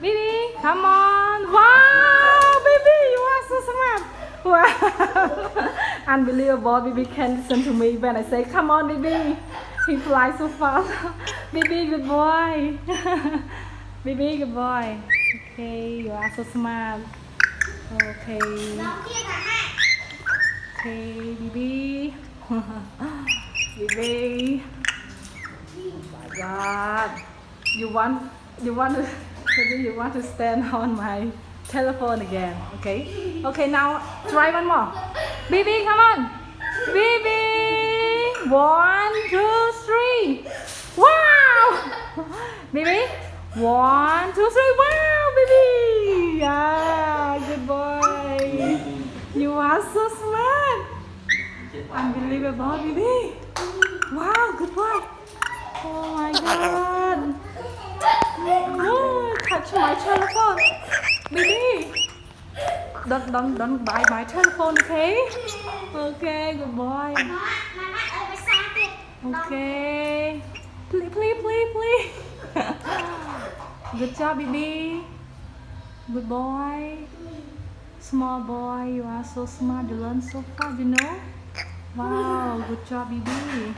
Bibi, come on. Wow, Bibi, you are so smart. Wow. Unbelievable. Bibi can listen to me when I say, come on, Bibi. He flies so fast. Bibi, good boy. Bibi, good boy. Okay, you are so smart. Okay. Okay, Bibi. Bibi. Oh my God. You want to you want to stand on my telephone again, okay? Okay, now try one more. Bibi, come on. Bibi. 1, 2, 3. Wow. Bibi. 1, 2, 3. Wow, Bibi. Yeah, good boy. You are so smart. Unbelievable, Bibi. Wow, good boy. Oh my God. Oh, touch my telephone. Baby. Don't buy my telephone, okay? Okay, good boy. Okay. Please. Good job, baby. Good boy. Small boy, you are so smart. You learn so fast, you know? Wow, good job, baby.